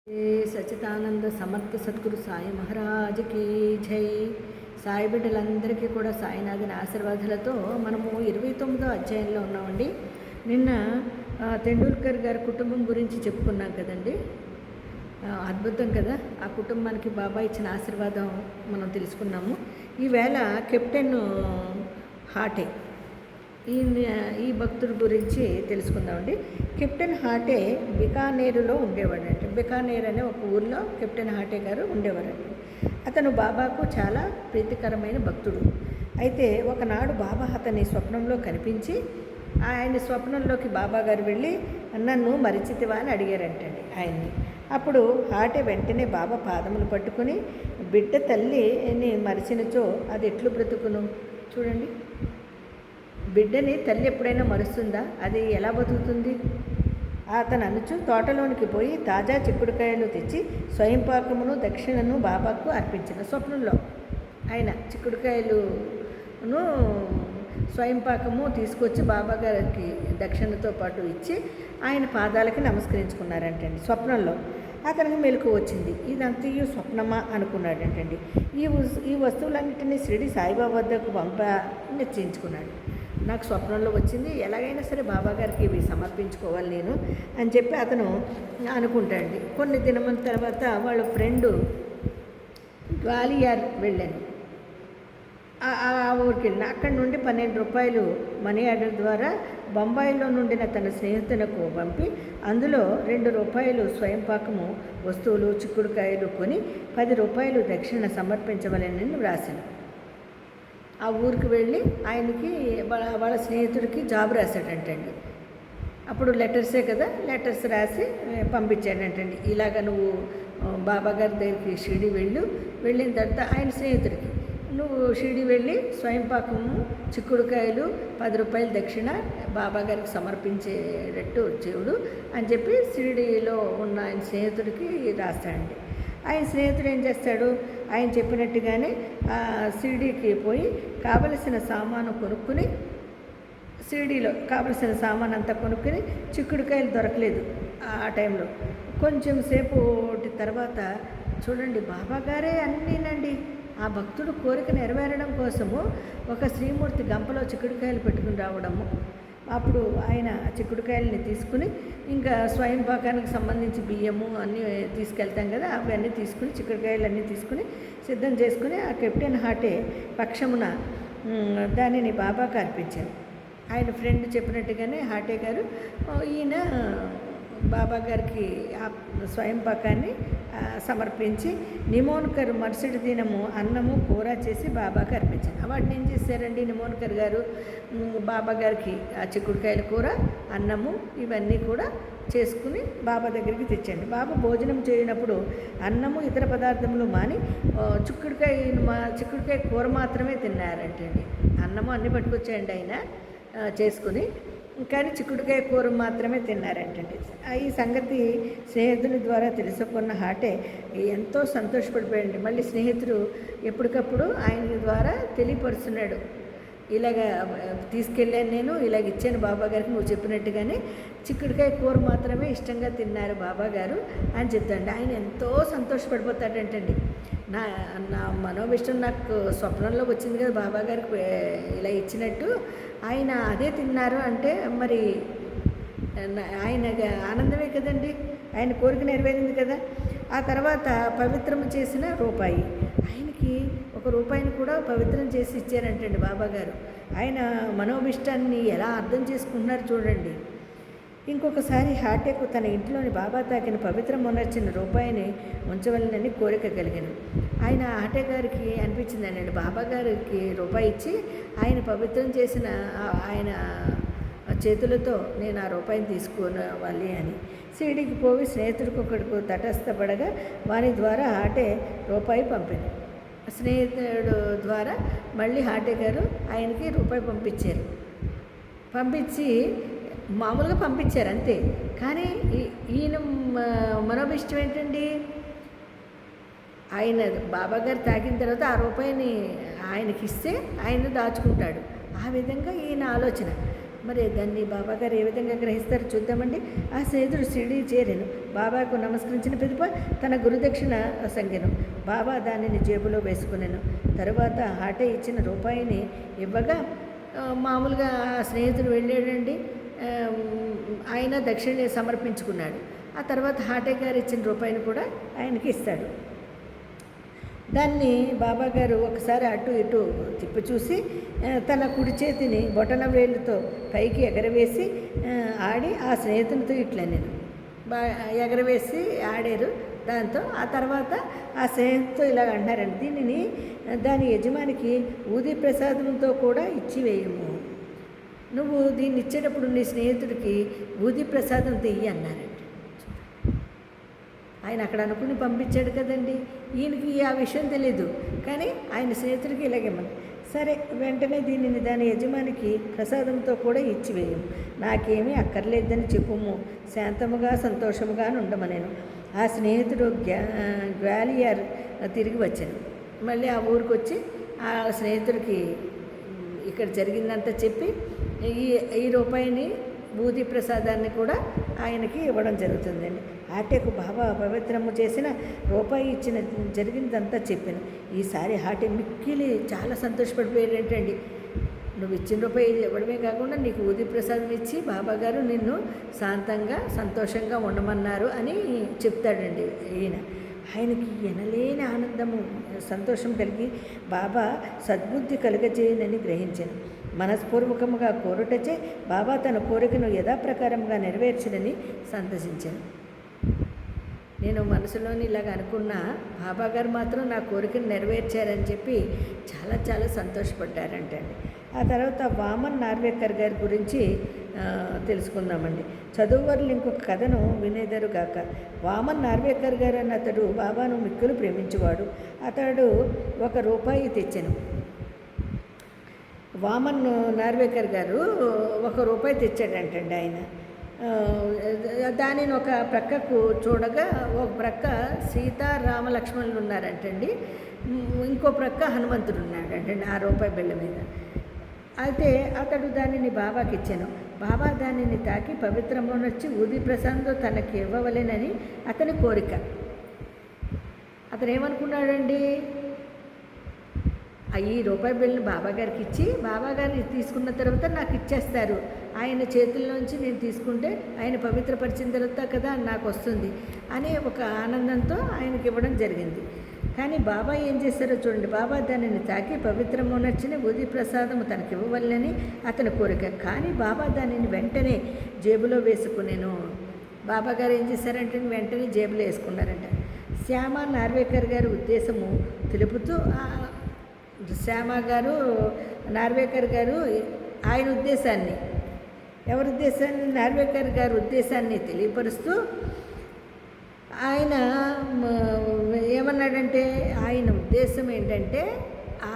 సచితానంద సమర్థ సద్గురు సాయి మహారాజుకి జై. సాయి బిడ్డలందరికీ కూడా సాయినాథుని ఆశీర్వాదాలతో మనము 29వ అధ్యాయంలో ఉన్నామండి. నిన్న తెండూల్కర్ గారి కుటుంబం గురించి చెప్పుకున్నాం కదండి. అద్భుతం కదా, ఆ కుటుంబానికి బాబా ఇచ్చిన ఆశీర్వాదం మనం తెలుసుకున్నాము. ఈవేళ కెప్టెన్ హాటే ఈ భక్తుడి గురించి తెలుసుకుందామండి. కెప్టెన్ హాటే బికానేరులో ఉండేవాడంటే, బికానేర్ అనే ఒక ఊర్లో కెప్టెన్ హాటే గారు ఉండేవారండి. అతను బాబాకు చాలా ప్రీతికరమైన భక్తుడు. అయితే ఒకనాడు బాబా అతని స్వప్నంలో కనిపించి, ఆయన స్వప్నంలోకి బాబా గారు వెళ్ళి నన్ను మరిచితివా అని అడిగారంటండి ఆయన్ని. అప్పుడు హాటే వెంటనే బాబా పాదములు పట్టుకుని, బిడ్డ తల్లిని మరిచినచో అది ఎట్లు బ్రతుకును చూడండి. బిడ్డని తల్లి ఎప్పుడైనా మరుస్తుందా? అది ఎలా బతుకుతుంది? అతను అనుచు తోటలోనికి పోయి తాజా చిక్కుడుకాయలు తెచ్చి స్వయంపాకమును దక్షిణను బాబాకు అర్పించిన. స్వప్నంలో ఆయన చిక్కుడుకాయలును స్వయంపాకము తీసుకొచ్చి బాబా గారికి దక్షిణతో పాటు ఇచ్చి ఆయన పాదాలకి నమస్కరించుకున్నారంటండి. స్వప్నంలో అతనికి మెలకు వచ్చింది. ఇదంతయు స్వప్నమా అనుకున్నాడంటండి. ఈ వస్తువులన్నింటినీ షిరిడి సాయిబాబా వద్దకు నిశ్చయించుకున్నాడు. నాకు స్వప్నంలో వచ్చింది, ఎలాగైనా సరే బాబా గారికి ఇవి సమర్పించుకోవాలి నేను అని చెప్పి అతను అనుకుంటాడండి. కొన్ని దినముల తర్వాత వాళ్ళ ఫ్రెండు గ్వాలియర్ వెళ్ళాను. ఆ ఊరికి వెళ్ళిన అక్కడి నుండి 12 రూపాయలు మనీ ఆర్డర్ ద్వారా బొంబాయిలో నుండిన తన స్నేహితులకు పంపి అందులో 2 రూపాయలు స్వయంపాకము వస్తువులు చిక్కుడుకాయలు కొని 10 రూపాయలు దక్షిణ సమర్పించవలెనని వ్రాసాను. ఆ ఊరికి వెళ్ళి ఆయనకి వాళ్ళ స్నేహితుడికి జాబ్ రాశాడంటండి. అప్పుడు లెటర్సే కదా, లెటర్స్ రాసి పంపించాడంటండి. ఇలాగ నువ్వు బాబా గారి దగ్గరికి షిరిడి వెళ్ళిన తర్వాత ఆయన స్నేహితుడికి నువ్వు షిరిడి వెళ్ళి స్వయంపాకము చిక్కుడుకాయలు 10 రూపాయలు దక్షిణ బాబా గారికి సమర్పించేటట్టు చెవుడు అని చెప్పి షిరిడిలో ఉన్న ఆయన స్నేహితుడికి రాస్తాడండి. ఆయన స్నేహితుడు ఏం చేస్తాడు, ఆయన చెప్పినట్టుగానే షిరిడీకి పోయి కావలసిన సామాను కొనుక్కుని, షిరిడీలో కావలసిన సామాన్ అంతా కొనుక్కుని చిక్కుడుకాయలు దొరకలేదు ఆ టైంలో. కొంచెం సేపు తర్వాత చూడండి బాబా గారే అన్నీనండి. ఆ భక్తుడు కోరిక నెరవేరడం కోసము ఒక శ్రీమూర్తి గంపలో చిక్కుడుకాయలు పెట్టుకుని రావడము. అప్పుడు ఆయన చిక్కుడుకాయలని తీసుకుని ఇంకా స్వయంపాకానికి సంబంధించి బియ్యము అన్నీ తీసుకెళ్తాం కదా, అవన్నీ తీసుకుని చిక్కుడుకాయలు అన్నీ తీసుకుని సిద్ధం చేసుకుని ఆ కెప్టెన్ హాటే పక్షమున దానిని బాబాకు అర్పించారు. ఆయన ఫ్రెండ్ చెప్పినట్టుగానే హాటే గారు ఈయన బాబా గారికి ఆ స్వయంపాకాన్ని సమర్పించి నిమోన్కర్ మరుసటి దినము అన్నము కూర చేసి బాబాకి అర్పించారు. వాటిని ఏం చేశారండి నిమోన్కర్ గారు బాబా గారికి ఆ చిక్కుడుకాయల కూర అన్నము ఇవన్నీ కూడా చేసుకుని బాబా దగ్గరికి తెచ్చండి. బాబా భోజనం చేయనప్పుడు అన్నము ఇతర పదార్థములు మాని చిక్కుడుకాయ కూర మాత్రమే తిన్నారంటండి. అన్నము అన్నీ పట్టుకొచ్చాయండి ఆయన చేసుకుని, కానీ చిక్కుడుకాయ కూర మాత్రమే తిన్నారంటండి. ఈ సంగతి స్నేహితుని ద్వారా తెలుసుకున్న హాటే ఎంతో సంతోషపడిపోయాడు. మళ్ళీ స్నేహితుడు ఎప్పటికప్పుడు ఆయన ద్వారా తెలియపరుస్తున్నాడు, ఇలాగ తీసుకెళ్ళాను నేను, ఇలాగ ఇచ్చాను బాబా గారికి నువ్వు చెప్పినట్టుగానే చిక్కుడుకాయ కూర మాత్రమే ఇష్టంగా తిన్నారు బాబా గారు అని చెప్తాడు. ఆయన ఎంతో సంతోషపడిపోతాడంటండి. నా మనోభిష్టం నాకు స్వప్నంలోకి వచ్చింది కదా బాబా గారికి ఇలా ఇచ్చినట్టు, ఆయన అదే తిన్నారు అంటే మరి ఆయన ఆనందమే కదండి, ఆయన కోరిక నెరవేరింది కదా. ఆ తర్వాత పవిత్రము చేసిన రూపాయి, ఆయనకి 1 రూపాయిని కూడా పవిత్రం చేసి ఇచ్చారంటండి బాబా గారు. ఆయన మనోభిష్టాన్ని ఎలా అర్థం చేసుకుంటున్నారు చూడండి. ఇంకొకసారి హాటేకు తన ఇంట్లోని బాబా తాకిన పవిత్రమునర్చిన రూపాయిని ఉంచవలనని కోరిక కలిగాను. ఆయన హాటే గారికి అనిపించిందండి, బాబా గారికి రూపాయి ఇచ్చి ఆయన పవిత్రం చేసిన ఆయన చేతులతో నేను ఆ రూపాయిని తీసుకోవాలి అని. షిరిడీకి పోయి స్నేహితుడికి ఒకడికి తటస్థపడగా వాని ద్వారా హాటే రూపాయి పంపింది. స్నేహితుడు ద్వారా మళ్ళీ హాటే గారు ఆయనకి రూపాయి పంపించి మామూలుగా పంపించారు అంతే. కానీ ఈయన మనోభిష్టం ఏంటండి, ఆయన బాబా గారు తాకిన తర్వాత ఆ రూపాయిని ఆయనకి ఇస్తే ఆయన దాచుకుంటాడు. ఆ విధంగా ఈయన ఆలోచన. మరి దాన్ని బాబాగారు ఏ విధంగా గ్రహిస్తారో చూద్దామండి. ఆ స్నేహితుడు షిరిడీ చేరాను. బాబాకు నమస్కరించిన పిదప తన గురుదక్షిణ సంఖ్యను బాబా దానిని జేబులో వేసుకున్నాను. తరువాత హాటే ఇచ్చిన రూపాయిని ఇవ్వగా మామూలుగా ఆ స్నేహితుడు వెళ్ళాడండి. ఆయన దక్షిణ సమర్పించుకున్నాడు. ఆ తర్వాత హాటే గారు ఇచ్చిన రూపాయిని కూడా ఆయనకి ఇస్తాడు. దాన్ని బాబాగారు ఒకసారి అటు ఇటు తిప్పి చూసి తన కుడి చేతిని బొటన వేలుతో పైకి ఎగరవేసి ఆడి ఆ స్నేహితునితో ఇట్లా నేను ఎగరవేసి ఆడారు. దాంతో ఆ తర్వాత ఆ స్నేహితుతో ఇలాగ అంటారండి, దీనిని దాని యజమానికి ఊది ప్రసాదంతో కూడా ఇచ్చివేయము. నువ్వు దీన్ని ఇచ్చేటప్పుడు నీ స్నేహితుడికి ఊది ప్రసాదం తెయ్యి అన్నారండి. ఆయన అక్కడ అనుకుని పంపించాడు కదండి. ఈయనకి ఆ విషయం తెలీదు, కానీ ఆయన స్నేహితుడికి ఇలాగేమని సరే వెంటనే దీనిని దాని యజమానికి ప్రసాదంతో కూడా ఇచ్చివేయం, నాకేమీ అక్కర్లేదని చెప్పుము, శాంతముగా సంతోషముగా ఉండమనేను. ఆ స్నేహితుడు గ్వాలియర్ తిరిగి వచ్చాను. మళ్ళీ ఆ ఊరికి వచ్చి ఆ స్నేహితుడికి ఇక్కడ జరిగిందంతా చెప్పి ఈ రూపాయిని బూది ప్రసాదాన్ని కూడా ఆయనకి ఇవ్వడం జరుగుతుందండి. హాటేకు బాబా పవిత్రము చేసిన రూపాయి ఇచ్చిన జరిగిందంతా చెప్పాను. ఈసారి హాటే మిక్కిలి చాలా సంతోషపడిపోయాడు. ఏంటండి, నువ్వు ఇచ్చిన రూపాయి ఇవ్వడమే కాకుండా నీకు ఊది ప్రసాదం ఇచ్చి బాబాగారు నిన్ను శాంతంగా సంతోషంగా ఉండమన్నారు అని చెప్తాడండి ఈయన. ఆయనకి ఎనలేని ఆనందము సంతోషం కలిగి బాబా సద్బుద్ధి కలుగజేయనని గ్రహించాను. మనస్పూర్వకముగా కోరుటచే బాబా తన కోరికను యథాప్రకారంగా నెరవేర్చునని సంతసించాను. నేను మనసులోని ఇలాగ అనుకున్నా, బాబాగారు మాత్రం నా కోరికను నెరవేర్చారని చెప్పి చాలా చాలా సంతోషపడ్డారంటండి. ఆ తర్వాత వామన్ నార్వేకర్ గారి గురించి తెలుసుకుందామండి. చదువువర్లు ఇంకొక కథను వినేదరుగాక. వామన్ నార్వేకర్ గారు అన్న అతడు బాబాను మిక్కులు ప్రేమించేవాడు. అతడు ₹1 తెచ్చాను. వామన్ నార్వేకర్ గారు ₹1 తెచ్చాడంటండి. ఆయన దానిని ఒక ప్రక్కకు చూడగా ఒక ప్రక్క సీతారామ లక్ష్మణులు ఉన్నారంటండి, ఇంకో ప్రక్క హనుమంతుడు ఉన్నాడంటండి ఆ రూపాయి బిళ్ళ మీద. అయితే అతడు దానిని బాబాకి ఇచ్చాను. బాబా దానిని తాకి పవిత్రమునొచ్చి ఊది ప్రసాదంతో తనకి ఇవ్వవలెనని అతని కోరిక. అతను ఏమనుకున్నాడండి, ఈ రూపాయి బిల్లు బాబాగారికి ఇచ్చి బాబాగారు తీసుకున్న తర్వాత నాకు ఇచ్చేస్తారు, ఆయన చేతుల్లోంచి నేను తీసుకుంటే ఆయన పవిత్రపరిచిన తర్వాత కదా నాకు వస్తుంది అనే ఒక ఆనందంతో ఆయనకి ఇవ్వడం జరిగింది. కానీ బాబా ఏం చేశారో చూడండి. బాబా దానిని తాకి పవిత్రమునర్చిన ఊది ప్రసాదము తనకి ఇవ్వవల్లని అతని కోరిక. కానీ బాబా దానిని వెంటనే జేబులో వేసుకునేను. బాబాగారు ఏం చేశారంటే వెంటనే జేబులో వేసుకున్నారంట. శ్యామ నార్వేకర్ గారి ఉద్దేశము తెలుపుతూ శ్యామ గారు నార్వేకర్ గారు ఆయన ఉద్దేశాన్ని ఎవరి ఉద్దేశాన్ని నార్వేకర్ గారి ఉద్దేశాన్ని తెలియపరుస్తూ ఆయన ఏమన్నాడంటే, ఆయన ఉద్దేశం ఏంటంటే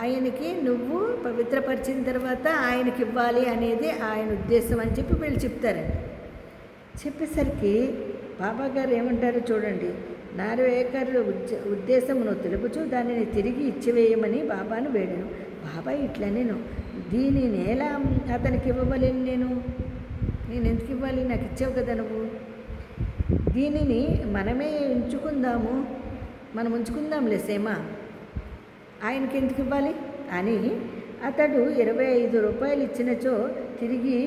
ఆయనకి నువ్వు పవిత్రపరిచిన తర్వాత ఆయనకి ఇవ్వాలి అనేది ఆయన ఉద్దేశం అని చెప్పి వీళ్ళు చెప్తారండి. చెప్పేసరికి బాబాగారు ఏమంటారో చూడండి. నార్వేకర్ ఉద్దేశమును తెలుపుచు దానిని తిరిగి ఇచ్చివేయమని బాబాను వేడాను. బాబా ఇట్లా నేను దీనిని ఎలా అతనికి ఇవ్వలేను, నేను ఎందుకు ఇవ్వాలి, నాకు ఇచ్చావు కదా నువ్వు, దీనిని మనమే ఉంచుకుందాము, మనం ఉంచుకుందాంలే సేమ, ఆయనకి ఎందుకు ఇవ్వాలి అని అతడు ₹25 ఇచ్చినచో తిరిగి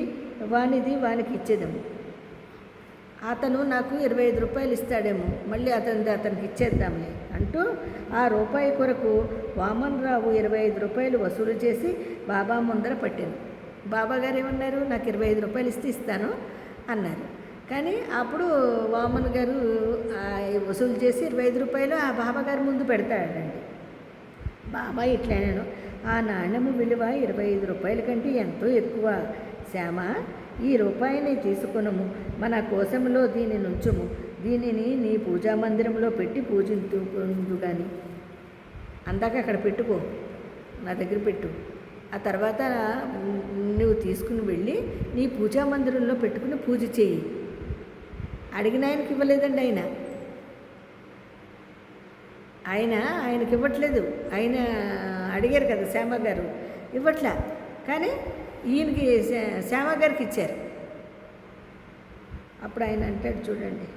వానికి ఇచ్చేదాము. అతను నాకు ₹25 ఇస్తాడేమో, మళ్ళీ అతనికి ఇచ్చేద్దాంలే అంటూ ఆ రూపాయి కొరకు వామన్ రావు ₹25 వసూలు చేసి బాబా ముందర పట్టాను. బాబాగారు ఏమన్నారు, నాకు ₹25 ఇస్తే ఇస్తాను అన్నారు. కానీ అప్పుడు వామన్ గారు వసూలు చేసి ₹25 ఆ బాబాగారి ముందు పెడతాడండి. బాబా ఇట్లా నేను ఆ నాణ్యము విలువ ₹25 కంటే ఎంతో ఎక్కువ. శ్యామ, ఈ రూపాయిని తీసుకునము, మన కోశంలో దీనిని ఉంచుము, దీనిని నీ పూజా మందిరంలో పెట్టి పూజించుకుందు. కానీ అందాక అక్కడ పెట్టుకో, నా దగ్గర పెట్టు, ఆ తర్వాత నువ్వు తీసుకుని వెళ్ళి నీ పూజా మందిరంలో పెట్టుకుని పూజ చేయి. అడిగిన ఆయనకి ఇవ్వలేదండి. ఆయనకి ఇవ్వట్లేదు. ఆయన అడిగారు కదా శ్యామ గారు, ఇవ్వట్లే. కానీ ఈయనకి శ్యామ గారికి ఇచ్చారు. అప్పుడు ఆయన అంటాడు చూడండి,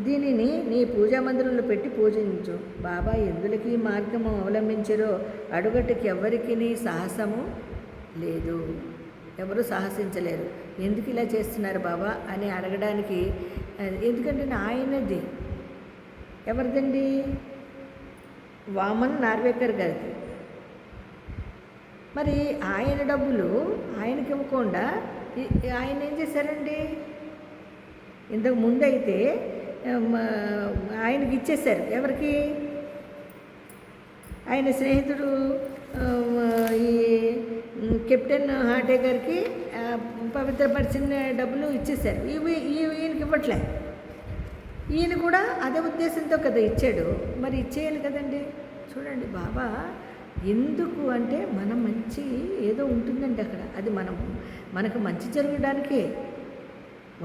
దీనిని నీ పూజా మందిరంలో పెట్టి పూజించు. బాబా ఎందులకి మార్గము అవలంబించారో అడుగట్టుకి ఎవ్వరికి సాహసము లేదు, ఎవరు సాహసించలేరు. ఎందుకు ఇలా చేస్తున్నారు బాబా అని అడగడానికి, ఎందుకంటే ఆయనది ఎవరిదండి, వామన్ నార్వేకర్ గారిది. మరి ఆయన డబ్బులు ఆయనకి ఇవ్వకుండా ఆయన ఏం చేశారండి, ఇంతకు ముందైతే ఆయనకి ఇచ్చేశారు. ఎవరికి, ఆయన స్నేహితుడు ఈ కెప్టెన్ హాటే గారికి పవిత్రపరిచిన డబ్బులు ఇచ్చేశారు. ఈయనకి ఇవ్వట్లే. ఈయన కూడా అదే ఉద్దేశంతో కదా ఇచ్చాడు, మరి ఇచ్చేయాలి కదండి. చూడండి బాబా ఎందుకు అంటే మనం మంచి ఏదో ఉంటుందండి అక్కడ, అది మనకు మంచి జరగడానికే.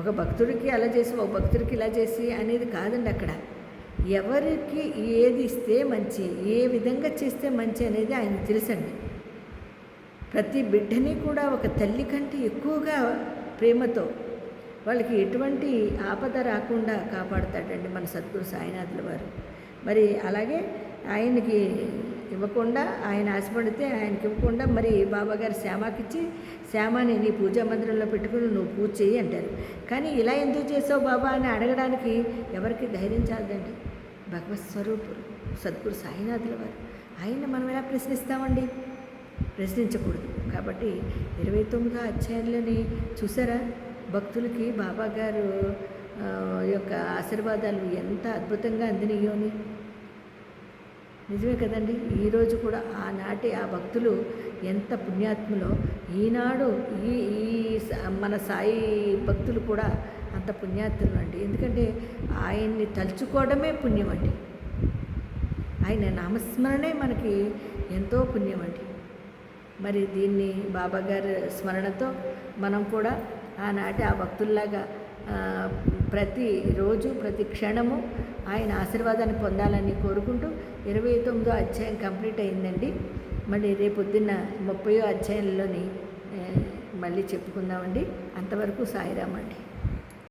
ఒక భక్తుడికి అలా చేసి ఒక భక్తుడికి ఇలా చేసి అనేది కాదండి అక్కడ. ఎవరికి ఏది ఇస్తే మంచి, ఏ విధంగా చేస్తే మంచి అనేది ఆయన తెలుసండి. ప్రతి బిడ్డని కూడా ఒక తల్లి కంటే ఎక్కువగా ప్రేమతో వాళ్ళకి ఎటువంటి ఆపద రాకుండా కాపాడుతాడండి మన సద్గురు సాయినాథుల వారు. మరి అలాగే ఆయనకి ఇవ్వకుండా, ఆయన ఆశపడితే ఆయనకి ఇవ్వకుండా మరి బాబాగారు శ్యామకిచ్చి, శ్యామని నీ పూజా మందిరంలో పెట్టుకుని నువ్వు పూజ చేయి అంటారు. కానీ ఇలా ఎందుకు చేసావు బాబా అని అడగడానికి ఎవరికి ధైర్యం చాలదండి. భగవత్ స్వరూపుడు సద్గురు సాయినాథుల వారు, ఆయన మనం ఎలా ప్రశ్నిస్తామండి, ప్రశ్నించకూడదు. కాబట్టి 29వ అధ్యాయంలోని చూసారా, భక్తులకి బాబాగారు యొక్క ఆశీర్వాదాలు ఎంత అద్భుతంగా అందినయోని. నిజమే కదండి. ఈరోజు కూడా ఆనాటి ఆ భక్తులు ఎంత పుణ్యాత్ములో, ఈనాడు ఈ మన సాయి భక్తులు కూడా అంత పుణ్యాత్ములు అండి. ఎందుకంటే ఆయన్ని తలుచుకోవడమే పుణ్యం అండి, ఆయన నామస్మరణే మనకి ఎంతో పుణ్యం అండి. మరి దీన్ని బాబాగారి స్మరణతో మనం కూడా ఆనాటి ఆ భక్తుల్లాగా ప్రతిరోజు ప్రతి క్షణము ఆయన ఆశీర్వాదాన్ని పొందాలని కోరుకుంటూ 29వ అధ్యాయం కంప్లీట్ అయిందండి. మళ్ళీ రేపొద్దున్న 30వ అధ్యాయంలోని మళ్ళీ చెప్పుకుందామండి. అంతవరకు సాయిరామండి.